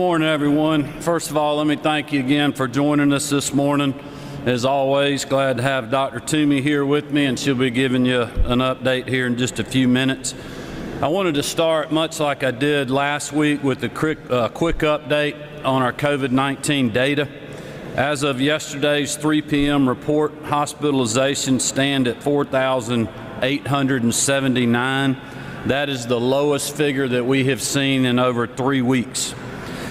morning, everyone. First of all, let me thank you again for joining us this morning. As always, glad to have Dr. Toomey here with me, and she'll be giving you an update here in just a few minutes. I wanted to start, much like I did last week, with a quick update on our COVID-19 data. As of yesterday's 3 p.m. report, hospitalizations stand at 4,879. That is the lowest figure that we have seen in over 3 weeks.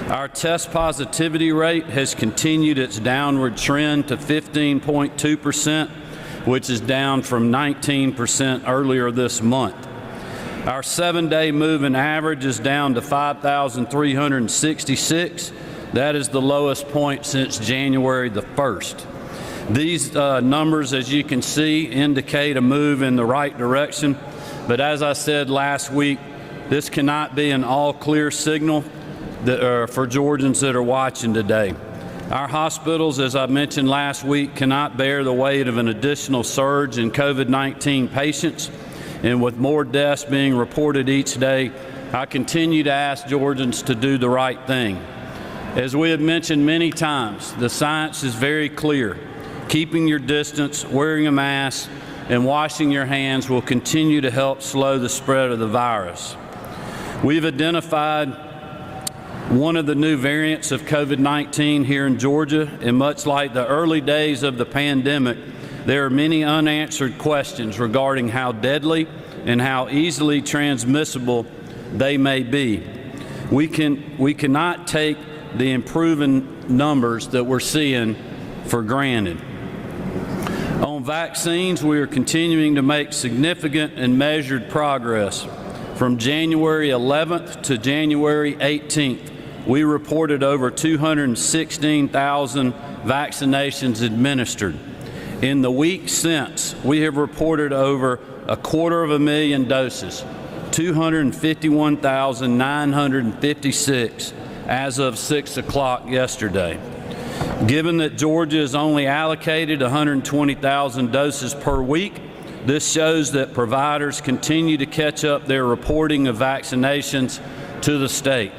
Our test positivity rate has continued its downward trend to 15.2%, which is down from 19% earlier this month. Our 7-day moving average is down to 5,366. That is the lowest point since January the 1st. These numbers, as you can see, indicate a move in the right direction. But as I said last week, this cannot be an all-clear signal for Georgians that are watching today. Our hospitals, as I mentioned last week, cannot bear the weight of an additional surge in COVID-19 patients. And with more deaths being reported each day, I continue to ask Georgians to do the right thing. As we have mentioned many times, the science is very clear. Keeping your distance, wearing a mask, and washing your hands will continue to help slow the spread of the virus. We've identified one of the new variants of COVID-19 here in Georgia, and much like the early days of the pandemic, there are many unanswered questions regarding how deadly and how easily transmissible they may be. We cannot take the improving numbers that we're seeing for granted. On vaccines, we are continuing to make significant and measured progress. From January 11th to January 18th, we reported over 216,000 vaccinations administered. In the week since, we have reported over 250,000 doses, 251,956 as of 6 o'clock yesterday. Given that Georgia is only allocated 120,000 doses per week, this shows that providers continue to catch up their reporting of vaccinations to the state.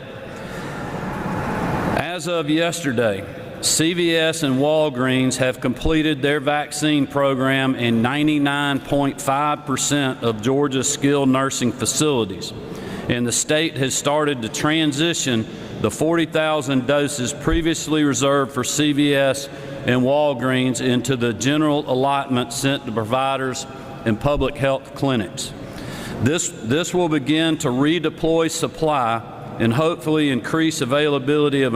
As of yesterday, CVS and Walgreens have completed their vaccine program in 99.5% of Georgia's skilled nursing facilities, and the state has started to transition the 40,000 doses previously reserved for CVS and Walgreens into the general allotment sent to providers and public health clinics. This will begin to redeploy supply and hopefully increase availability of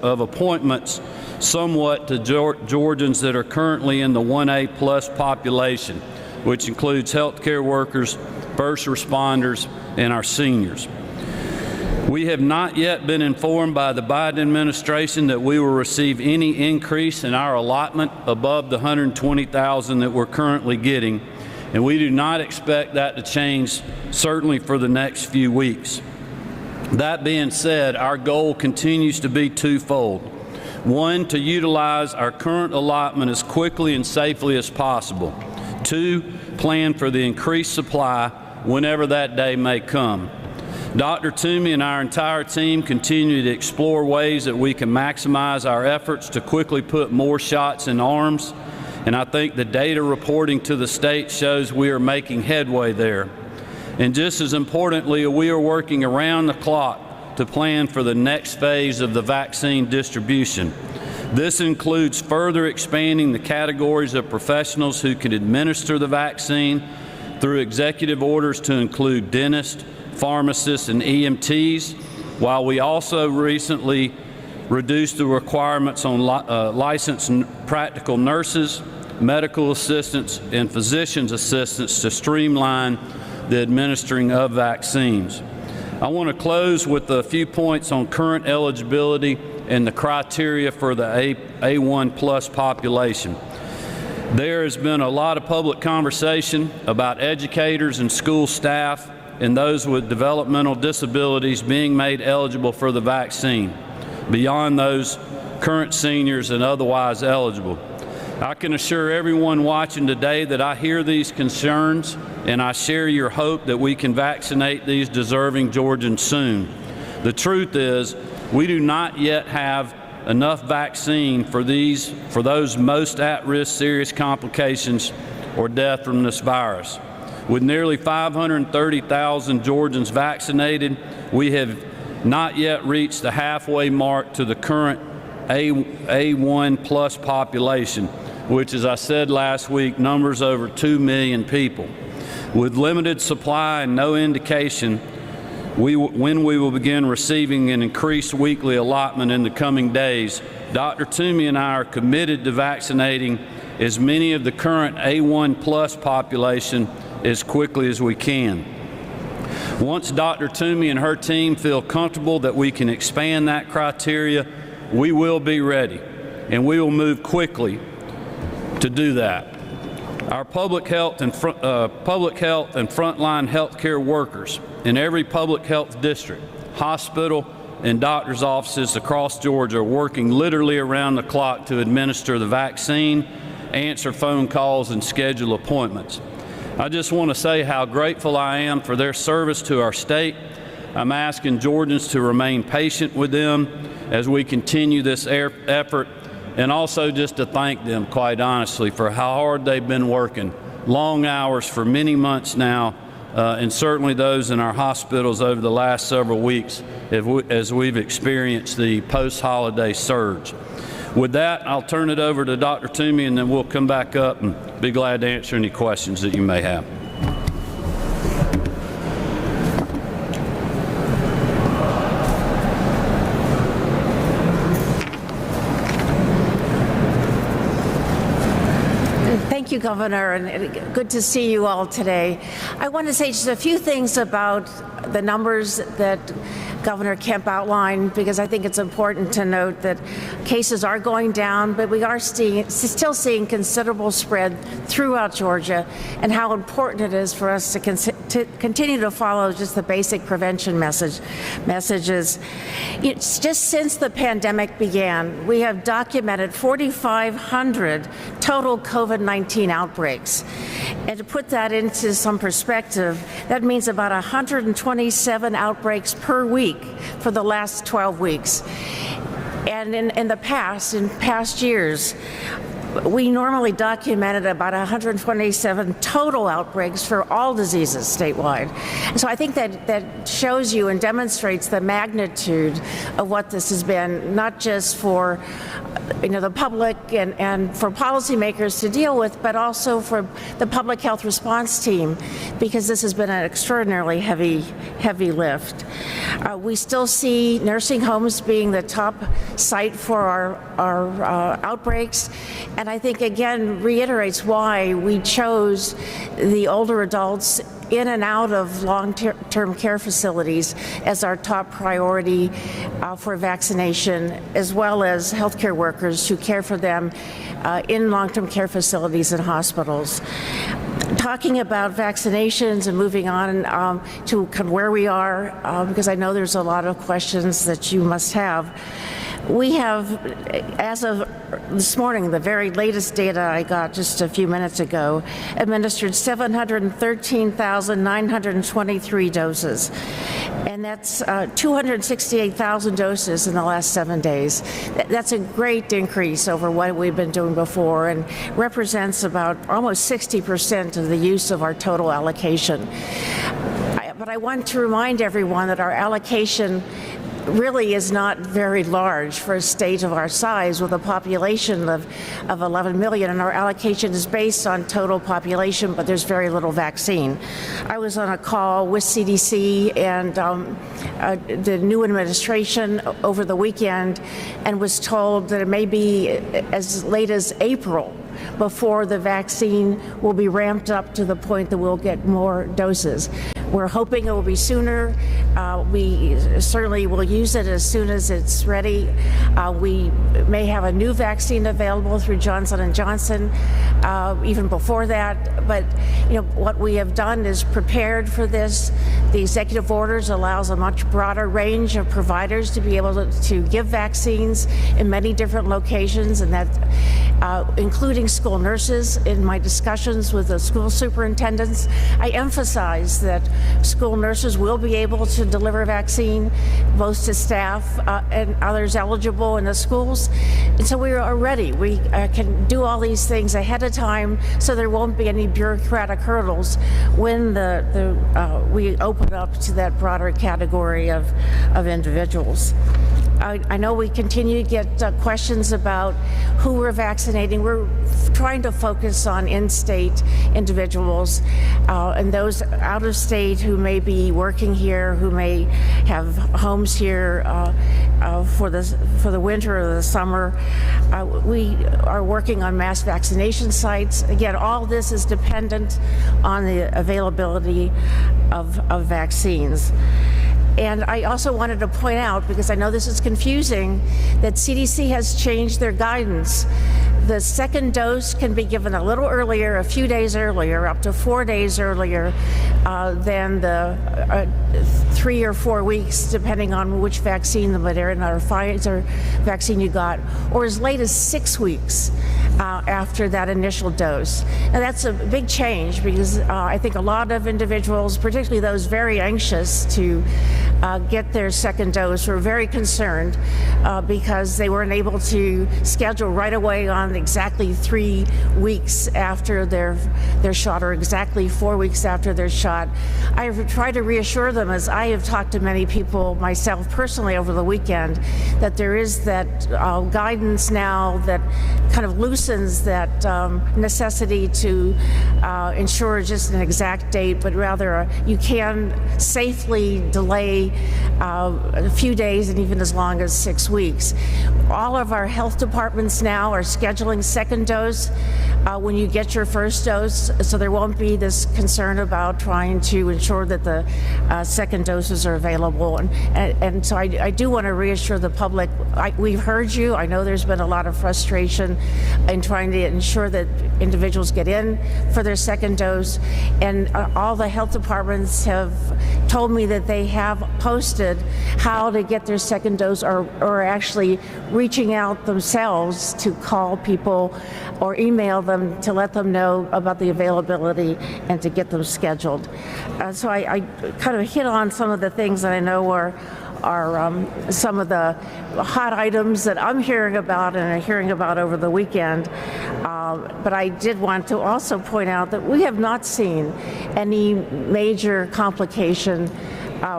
appointments somewhat to Georgians that are currently in the 1A plus population, which includes healthcare workers, first responders, and our seniors. We have not yet been informed by the Biden administration that we will receive any increase in our allotment above the 120,000 that we're currently getting, and we do not expect that to change, certainly for the next few weeks. That being said, our goal continues to be twofold. One, to utilize our current allotment as quickly and safely as possible. Two, plan for the increased supply whenever that day may come. Dr. Toomey and our entire team continue to explore ways that we can maximize our efforts to quickly put more shots in arms, and I think the data reporting to the state shows we are making headway there. And just as importantly, we are working around the clock to plan for the next phase of the vaccine distribution. This includes further expanding the categories of professionals who can administer the vaccine through executive orders to include dentists, pharmacists, and EMTs, while we also recently reduced the requirements on licensed practical nurses, medical assistants, and physician's assistants to streamline the administering of vaccines. I want to close with a few points on current eligibility and the criteria for the A1 plus population. There has been a lot of public conversation about educators and school staff and those with developmental disabilities being made eligible for the vaccine, beyond those current seniors and otherwise eligible. I can assure everyone watching today that I hear these concerns, and I share your hope that we can vaccinate these deserving Georgians soon. The truth is, we do not yet have enough vaccine for those most at-risk serious complications or death from this virus. With nearly 530,000 Georgians vaccinated, we have not yet reached the halfway mark to the current A1 plus population, which, as I said last week, numbers over 2 million people. With limited supply and no indication when we will begin receiving an increased weekly allotment in the coming days, Dr. Toomey and I are committed to vaccinating as many of the current A1 plus population as quickly as we can. Once Dr. Toomey and her team feel comfortable that we can expand that criteria, we will be ready, and we will move quickly to do that. Our public health and frontline healthcare workers in every public health district, hospital, and doctors' offices across Georgia are working literally around the clock to administer the vaccine, answer phone calls, and schedule appointments. I just want to say how grateful I am for their service to our state. I'm asking Georgians to remain patient with them as we continue this effort, and also just to thank them, quite honestly, for how hard they've been working, long hours for many months now, and certainly those in our hospitals over the last several weeks as we've experienced the post-holiday surge. With that, I'll turn it over to Dr. Toomey, and then we'll come back up and be glad to answer any questions that you may have. Thank you, Governor, and good to see you all today. I want to say just a few things about the numbers that Governor Kemp outlined, because I think it's important to note that cases are going down, but we are still seeing considerable spread throughout Georgia, and how important it is for us to continue to follow just the basic prevention messages. It's just since the pandemic began, we have documented 4,500 total COVID-19 outbreaks. And to put that into some perspective, that means about 127 outbreaks per week for the last 12 weeks. And in past years, we normally documented about 127 total outbreaks for all diseases statewide. So I think that shows you and demonstrates the magnitude of what this has been, not just for the public and for policymakers to deal with, but also for the public health response team, because this has been an extraordinarily heavy lift. We still see nursing homes being the top site for our outbreaks, and I think again reiterates why we chose the older adults in and out of long-term care facilities as our top priority for vaccination, as well as healthcare workers who care for them in long-term care facilities and hospitals. Talking about vaccinations and moving on to where we are, because I know there's a lot of questions that you must have. We have, as of this morning, the very latest data I got just a few minutes ago, administered 713,923 doses. And that's 268,000 doses in the last 7 days. That's a great increase over what we've been doing before, and represents about almost 60% of the use of our total allocation. But I want to remind everyone that our allocation really is not very large for a state of our size, with a population of 11 million, and our allocation is based on total population, but there's very little vaccine. I was on a call with CDC and the new administration over the weekend, and was told that it may be as late as April before the vaccine will be ramped up to the point that we'll get more doses. We're hoping it will be sooner. We certainly will use it as soon as it's ready. We may have a new vaccine available through Johnson & Johnson even before that. But what we have done is prepared for this. The executive orders allows a much broader range of providers to be able to give vaccines in many different locations, and that including school nurses. In my discussions with the school superintendents, I emphasize that school nurses will be able to deliver vaccine, both to staff and others eligible in the schools. And so we are ready. We can do all these things ahead of time, so there won't be any bureaucratic hurdles when we open up to that broader category of individuals. I know we continue to get questions about who we're vaccinating. We're trying to focus on in-state individuals and those out of state who may be working here, who may have homes here for the winter or the summer. We are working on mass vaccination sites. Again, all this is dependent on the availability of vaccines. And I also wanted to point out, because I know this is confusing, that CDC has changed their guidance. The second dose can be given a little earlier, a few days earlier, up to 4 days earlier than the 3 or 4 weeks, depending on which vaccine, the Moderna or Pfizer vaccine you got, or as late as 6 weeks after that initial dose. And that's a big change, because I think a lot of individuals, particularly those very anxious to get their second dose, were very concerned because they weren't able to schedule right away on exactly 3 weeks after their shot, or exactly 4 weeks after their shot. I have tried to reassure them, as I have talked to many people myself personally over the weekend, that there is that guidance now that kind of loosens that necessity to ensure just an exact date, but rather you can safely delay a few days and even as long as 6 weeks. All of our health departments now are scheduling second dose when you get your first dose, so there won't be this concern about trying to ensure that the second doses are available. And so I do want to reassure the public, we've heard you. I know there's been a lot of frustration in trying to ensure that individuals get in for their second dose, and all the health departments have told me that they have posted how to get their second dose, or actually reaching out themselves to call people or email them to let them know about the availability and to get them scheduled. So I kind of hit on some of the things that I know are some of the hot items that I'm hearing about and are hearing about over the weekend. But I did want to also point out that we have not seen any major complication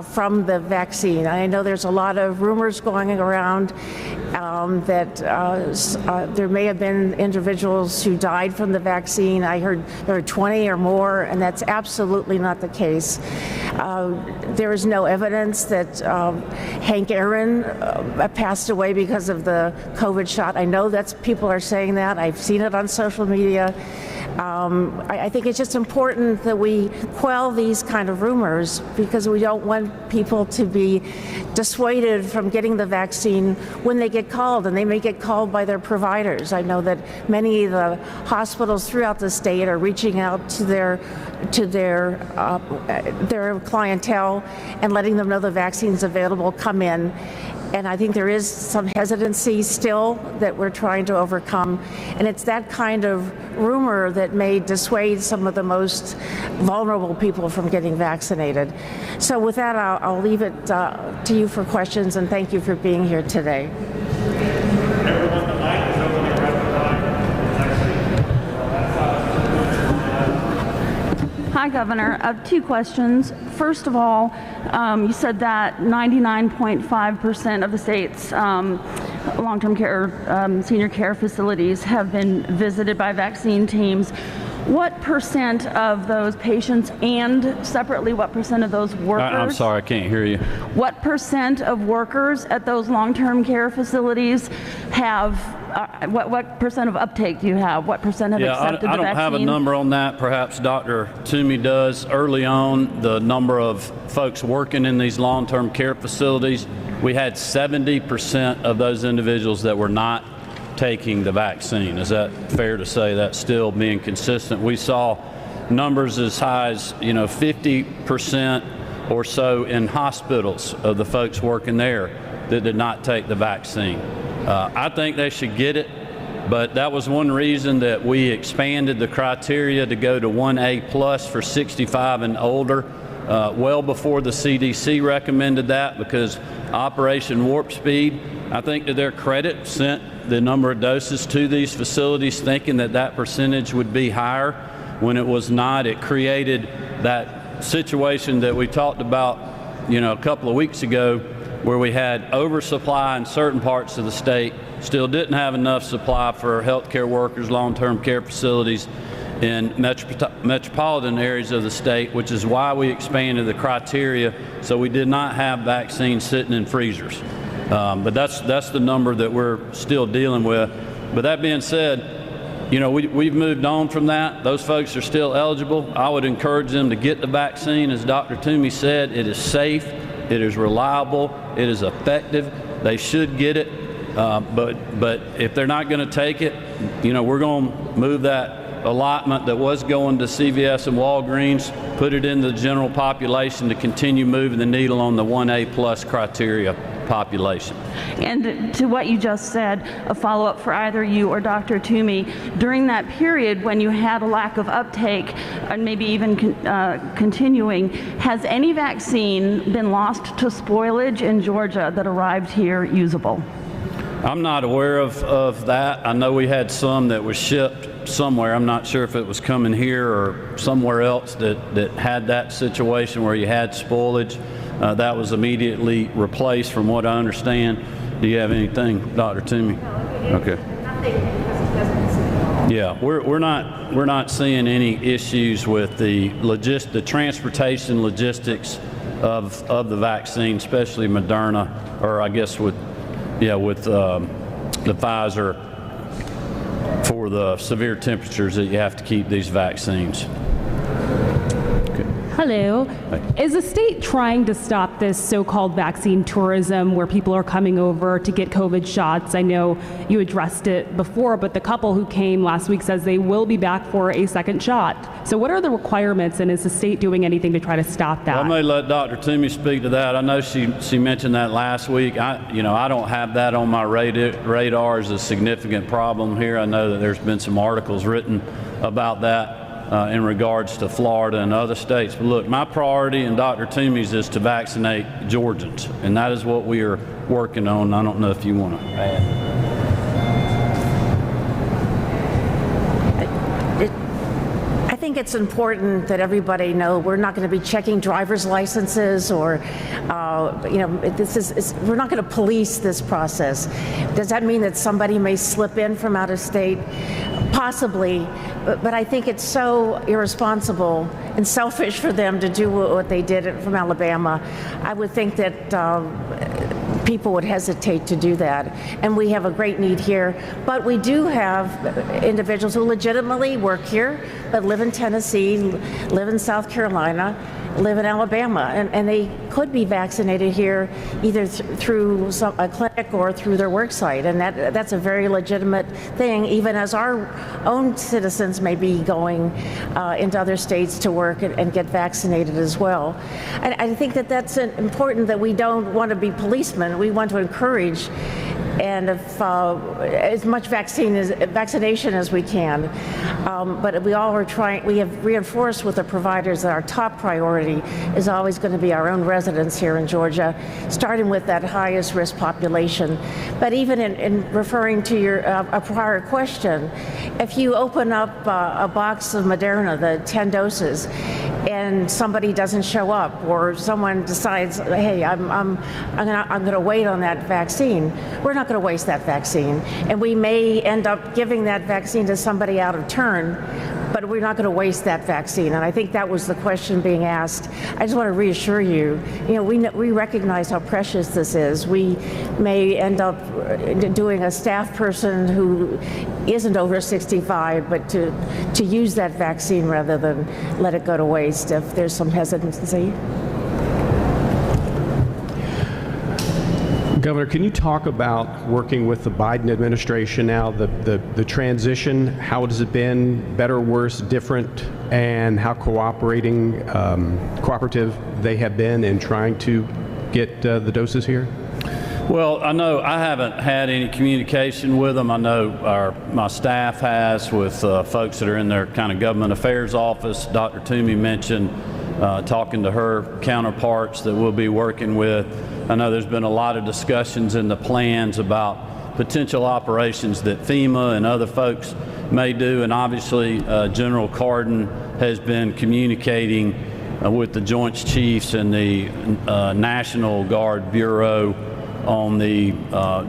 from the vaccine. I know there's a lot of rumors going around that there may have been individuals who died from the vaccine. I heard there were 20 or more, and that's absolutely not the case. There is no evidence that Hank Aaron passed away because of the COVID shot. I know people are saying that. I've seen it on social media. I think it's just important that we quell these kind of rumors, because we don't want people to be dissuaded from getting the vaccine when they get called, and they may get called by their providers. I know that many of the hospitals throughout the state are reaching out to their clientele and letting them know the vaccine's available, come in. And I think there is some hesitancy still that we're trying to overcome. And it's that kind of rumor that may dissuade some of the most vulnerable people from getting vaccinated. So with that, I'll leave it to you for questions, and thank you for being here today. Hi, Governor. I have 2 questions. First of all, you said that 99.5% of the state's long-term care, senior care facilities have been visited by vaccine teams. What percent of those patients, and separately, what percent of those workers? I'm sorry, I can't hear you. What percent of workers at those long-term care facilities have, what percent of uptake do you have? What percent have accepted the vaccine? I don't have a number on that. Perhaps Dr. Toomey does. Early on, the number of folks working in these long-term care facilities, we had 70% of those individuals that were not taking the vaccine. Is that fair to say? That's still being consistent. We saw numbers as high as 50% or so in hospitals of the folks working there that did not take the vaccine. I think they should get it, but that was one reason that we expanded the criteria to go to 1A+ for 65 and older. well before the CDC recommended that, because Operation Warp Speed, I think to their credit, sent the number of doses to these facilities thinking that that percentage would be higher when it was not. It created that situation that we talked about, a couple of weeks ago, where we had oversupply in certain parts of the state, still didn't have enough supply for healthcare workers, long-term care facilities in metropolitan areas of the state, which is why we expanded the criteria, so we did not have vaccines sitting in freezers. But that's the number that we're still dealing with. But that being said, we've moved on from that. Those folks are still eligible. I would encourage them to get the vaccine. As Dr. Toomey said, it is safe, it is reliable, it is effective. They should get it. But if they're not going to take it, we're going to move that allotment that was going to CVS and Walgreens, put it in the general population to continue moving the needle on the 1A plus criteria population. And to what you just said, a follow-up for either you or Dr. Toomey, during that period when you had a lack of uptake and maybe even continuing, has any vaccine been lost to spoilage in Georgia that arrived here usable? I'm not aware of that. I know we had some that was shipped somewhere. I'm not sure if it was coming here or somewhere else that had that situation where you had spoilage. That was immediately replaced from what I understand. Do you have anything, Dr. Toomey? Okay. Yeah, we're not seeing any issues with the transportation logistics of the vaccine, especially Moderna, or I guess with the Pfizer, for the severe temperatures that you have to keep these vaccines. Hello. Is the state trying to stop this so-called vaccine tourism where people are coming over to get COVID shots? I know you addressed it before, but the couple who came last week says they will be back for a second shot. So what are the requirements, and is the state doing anything to try to stop that? Well, I may let Dr. Toomey speak to that. I know she mentioned that last week. I don't have that on my radar as a significant problem here. I know that there's been some articles written about that in regards to Florida and other states. But look, my priority and Dr. Toomey's is to vaccinate Georgians, and that is what we are working on. I don't know if you want to add. I think it's important that everybody know we're not going to be checking driver's licenses or, we're not going to police this process. Does that mean that somebody may slip in from out of state? Possibly, but I think it's so irresponsible and selfish for them to do what they did from Alabama. I would think that people would hesitate to do that. And we have a great need here. But we do have individuals who legitimately work here, but live in Tennessee, live in South Carolina, live in Alabama, and they could be vaccinated here either through a clinic or through their work site, and that's a very legitimate thing, even as our own citizens may be going into other states to work and get vaccinated as well. And I think that that's important, that we don't want to be policemen. We want to encourage and as much vaccination as we can. But we have reinforced with the providers that our top priority is always going to be our own residents here in Georgia, starting with that highest risk population. But even in referring to your a prior question, if you open up a box of Moderna, the 10 doses, and somebody doesn't show up, or someone decides, hey, I'm going to wait on that vaccine, we're not going to waste that vaccine. And we may end up giving that vaccine to somebody out of turn, but we're not going to waste that vaccine. And I think that was the question being asked. I just want to reassure you, we recognize how precious this is. We may end up doing a staff person who isn't over 65, but to use that vaccine rather than let it go to waste if there's some hesitancy. Governor, can you talk about working with the Biden administration now, the transition? How has it been, better, worse, different, and how cooperative they have been in trying to get the doses here? Well, I know I haven't had any communication with them. I know my staff has with folks that are in their kind of government affairs office. Dr. Toomey mentioned talking to her counterparts that we'll be working with. I know there's been a lot of discussions in the plans about potential operations that FEMA and other folks may do, and obviously General Cardin has been communicating with the Joint Chiefs and the National Guard Bureau on the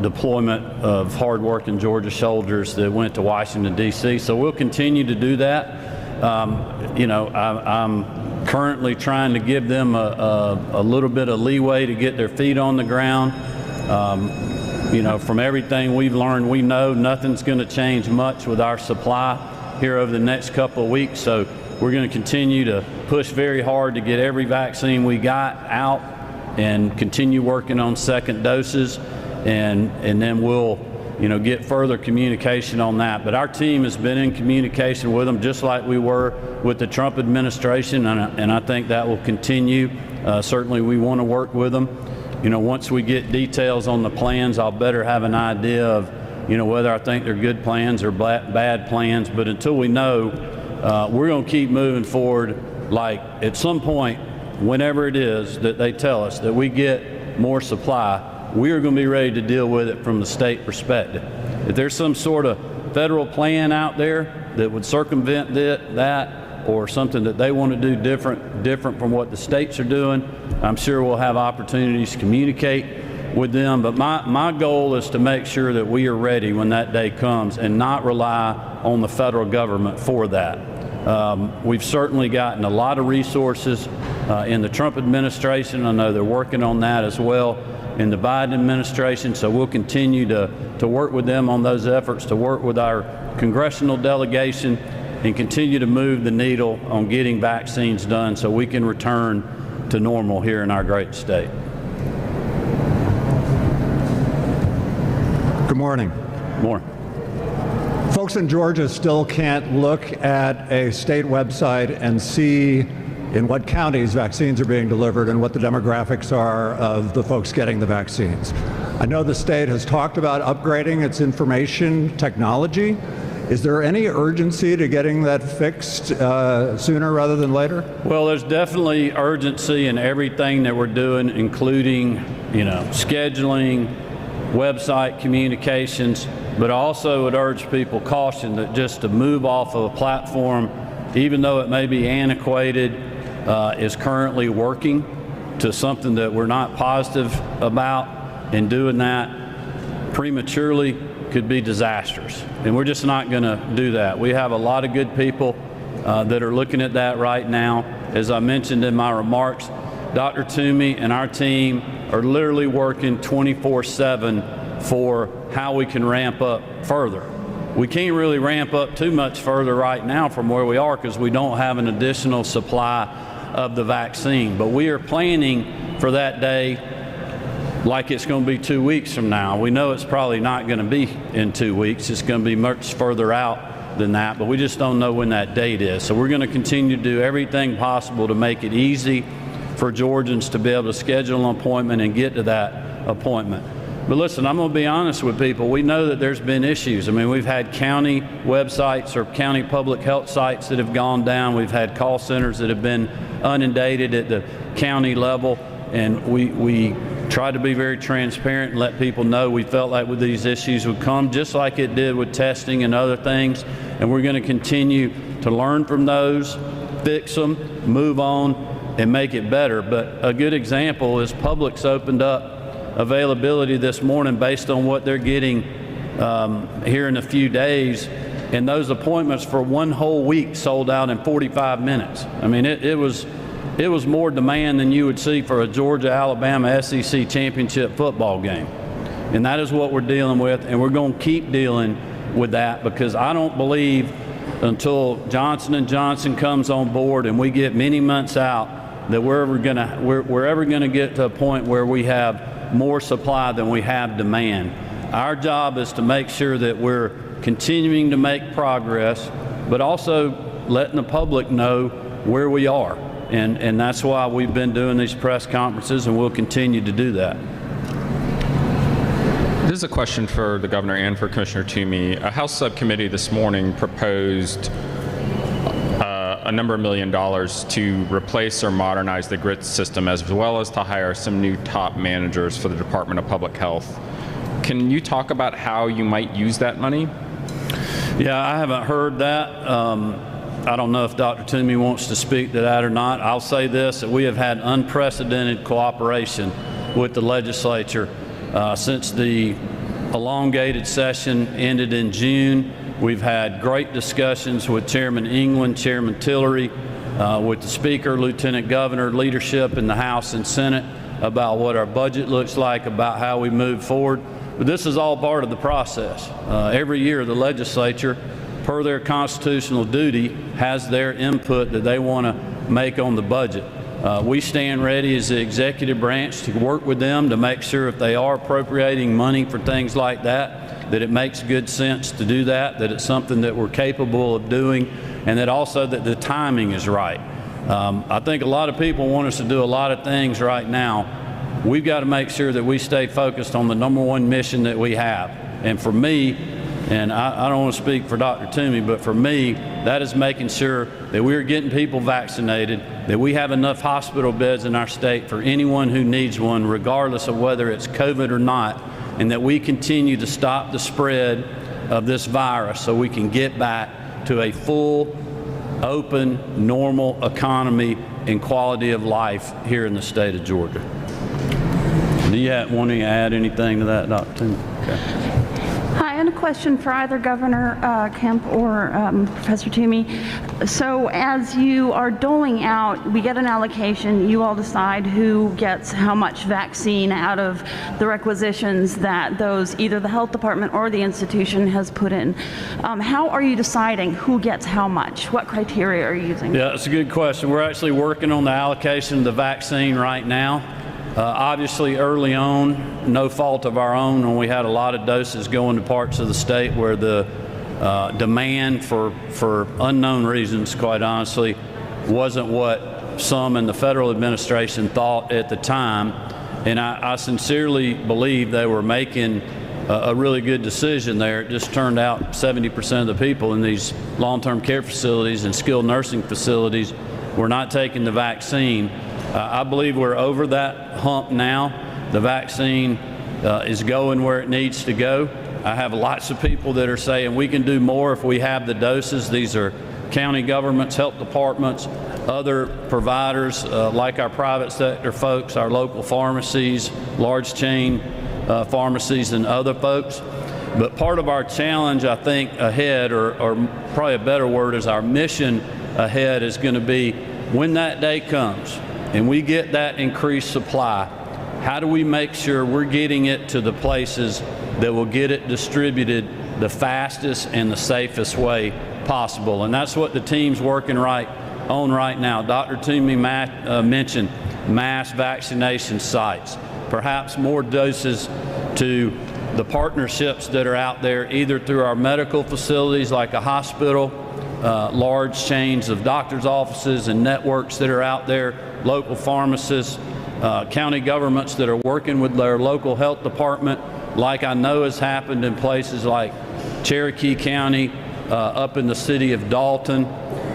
deployment of hard-working Georgia soldiers that went to Washington, D.C. So we'll continue to do that. I'm currently trying to give them a little bit of leeway to get their feet on the ground. From everything we've learned, we know nothing's going to change much with our supply here over the next couple of weeks. So we're going to continue to push very hard to get every vaccine we got out and continue working on second doses, and then we'll get further communication on that. But our team has been in communication with them just like we were with the Trump administration, and I think that will continue. Certainly we want to work with them. Once we get details on the plans, I'll better have an idea of whether I think they're good plans or bad plans. But until we know, we're going to keep moving forward. Like at some point, whenever it is that they tell us that we get more supply, we are going to be ready to deal with it from the state perspective. If there's some sort of federal plan out there that would circumvent that, or something that they want to do different from what the states are doing, I'm sure we'll have opportunities to communicate with them. But my goal is to make sure that we are ready when that day comes and not rely on the federal government for that. We've certainly gotten a lot of resources in the Trump administration. I know they're working on that as well in the Biden administration, so we'll continue to work with them on those efforts, to work with our congressional delegation and continue to move the needle on getting vaccines done so we can return to normal here in our great state. Good morning. More. Folks in Georgia still can't look at a state website and see in what counties vaccines are being delivered and what the demographics are of the folks getting the vaccines. I know the state has talked about upgrading its information technology. Is there any urgency to getting that fixed sooner rather than later? Well, there's definitely urgency in everything that we're doing, including, scheduling, website communications, but I also would urge people caution that just to move off of a platform, even though it may be antiquated, is currently working, to something that we're not positive about, and doing that prematurely could be disastrous. And we're just not going to do that. We have a lot of good people that are looking at that right now. As I mentioned in my remarks, Dr. Toomey and our team are literally working 24/7 for how we can ramp up further. We can't really ramp up too much further right now from where we are because we don't have an additional supply of the vaccine. But we are planning for that day like it's going to be 2 weeks from now. We know it's probably not going to be in 2 weeks. It's going to be much further out than that, but we just don't know when that date is. So we're going to continue to do everything possible to make it easy for Georgians to be able to schedule an appointment and get to that appointment. But listen, I'm going to be honest with people. We know that there's been issues. I mean, we've had county websites or county public health sites that have gone down. We've had call centers that have been inundated at the county level, and we tried to be very transparent and let people know we felt like with these issues would come, just like it did with testing and other things. And we're going to continue to learn from those, fix them, move on, and make it better. But a good example is Publix opened up availability this morning based on what they're getting here in a few days, and those appointments for one whole week sold out in 45 minutes. I mean, it was more demand than you would see for a Georgia-Alabama SEC championship football game. And that is what we're dealing with, and we're going to keep dealing with that, because I don't believe until Johnson & Johnson comes on board and we get many months out that we're ever going to get to a point where we have more supply than we have demand. Our job is to make sure that we're continuing to make progress, but also letting the public know where we are. And that's why we've been doing these press conferences, and we'll continue to do that. This is a question for the governor and for Commissioner Toomey. A House subcommittee this morning proposed a number of $1 million to replace or modernize the grid system, as well as to hire some new top managers for the Department of Public Health. Can you talk about how you might use that money? Yeah, I haven't heard that. I don't know if Dr. Toomey wants to speak to that or not. I'll say this, that we have had unprecedented cooperation with the legislature since the elongated session ended in June. We've had great discussions with Chairman England, Chairman Tillery, with the Speaker, Lieutenant Governor, leadership in the House and Senate about what our budget looks like, about how we move forward. But this is all part of the process. Every year the legislature, per their constitutional duty, has their input that they want to make on the budget. We stand ready as the executive branch to work with them to make sure if they are appropriating money for things like that, that it makes good sense to do that, that it's something that we're capable of doing, and that also that the timing is right. I think a lot of people want us to do a lot of things right now. We've got to make sure that we stay focused on the #1 mission that we have. And for me, and I don't want to speak for Dr. Toomey, but for me, that is making sure that we're getting people vaccinated, that we have enough hospital beds in our state for anyone who needs one, regardless of whether it's COVID or not, and that we continue to stop the spread of this virus so we can get back to a full, open, normal economy and quality of life here in the state of Georgia. Do you want to add anything to that, Dr. Toomey? Okay. Hi, and a question for either Governor Kemp or Professor Toomey. So as you are doling out, we get an allocation, you all decide who gets how much vaccine out of the requisitions that those, either the health department or the institution has put in. How are you deciding who gets how much? What criteria are you using? Yeah, that's a good question. We're actually working on the allocation of the vaccine right now. Obviously, early on, no fault of our own, when we had a lot of doses going to parts of the state where the demand for unknown reasons, quite honestly, wasn't what some in the federal administration thought at the time. And I sincerely believe they were making a really good decision there. It just turned out 70% of the people in these long-term care facilities and skilled nursing facilities were not taking the vaccine. I believe we're over that hump now. The vaccine is going where it needs to go. I have lots of people that are saying we can do more if we have the doses. These are county governments, health departments, other providers like our private sector folks, our local pharmacies, large chain pharmacies, and other folks. But part of our challenge, I think, ahead, or probably a better word, is our mission ahead is going to be when that day comes and we get that increased supply, how do we make sure we're getting it to the places that will get it distributed the fastest and the safest way possible? And that's what the team's working on right now. Dr. Toomey mentioned mass vaccination sites, perhaps more doses to the partnerships that are out there, either through our medical facilities like a hospital, large chains of doctors' offices and networks that are out there, local pharmacists, county governments that are working with their local health department, like I know has happened in places like Cherokee County, up in the city of Dalton.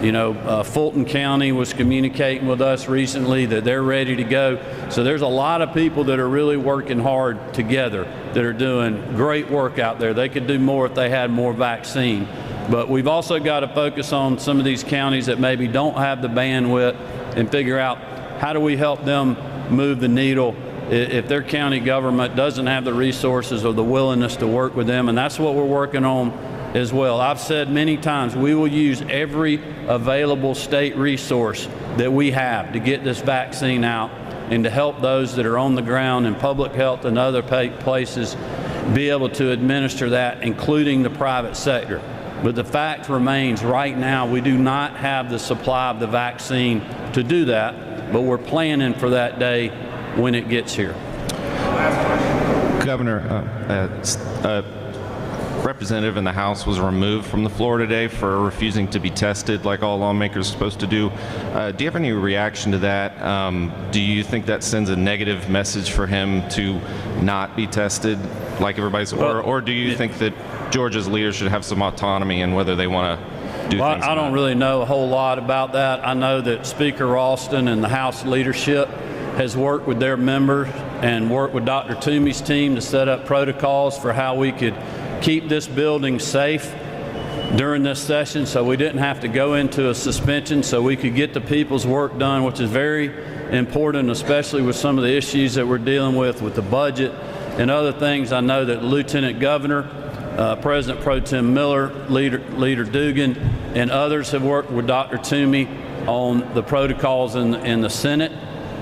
You know, Fulton County was communicating with us recently that they're ready to go. So there's a lot of people that are really working hard together that are doing great work out there. They could do more if they had more vaccine. But we've also got to focus on some of these counties that maybe don't have the bandwidth and figure out how do we help them move the needle if their county government doesn't have the resources or the willingness to work with them. And that's what we're working on as well. I've said many times, we will use every available state resource that we have to get this vaccine out and to help those that are on the ground in public health and other places be able to administer that, including the private sector. But the fact remains, right now, we do not have the supply of the vaccine to do that, but we're planning for that day when it gets here. Governor, representative in the House was removed from the floor today for refusing to be tested like all lawmakers are supposed to do. Do you have any reaction to that? Do you think that sends a negative message for him to not be tested like everybody's, or do you think that Georgia's leaders should have some autonomy in whether they want to do Well, things I don't about it? really know a whole lot about that. I know that Speaker Ralston and the House leadership has worked with their members and worked with Dr. Toomey's team to set up protocols for how we could keep this building safe during this session, so we didn't have to go into a suspension, so we could get the people's work done, which is very important, especially with some of the issues that we're dealing with the budget and other things. I know that Lieutenant Governor, President Pro Tem Miller, Leader Dugan, and others have worked with Dr. Toomey on the protocols in the Senate.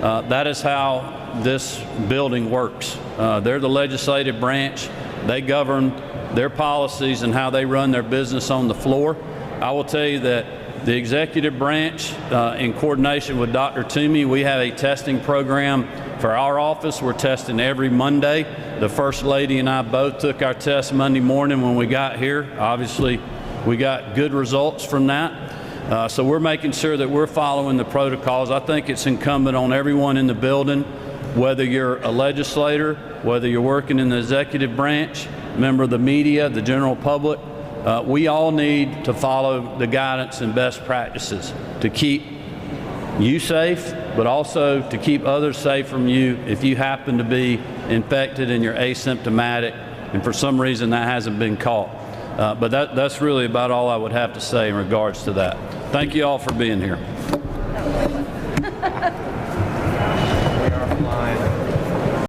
That is how this building works. They're the legislative branch. They govern their policies and how they run their business on the floor. I will tell you that the executive branch, in coordination with Dr. Toomey, we have a testing program for our office. We're testing every Monday. The First Lady and I both took our test Monday morning when we got here. Obviously, we got good results from that. So we're making sure that we're following the protocols. I think it's incumbent on everyone in the building, whether you're a legislator, whether you're working in the executive branch, member of the media, the general public, we all need to follow the guidance and best practices to keep you safe, but also to keep others safe from you if you happen to be infected and you're asymptomatic and for some reason that hasn't been caught. But that's really about all I would have to say in regards to that. Thank you all for being here.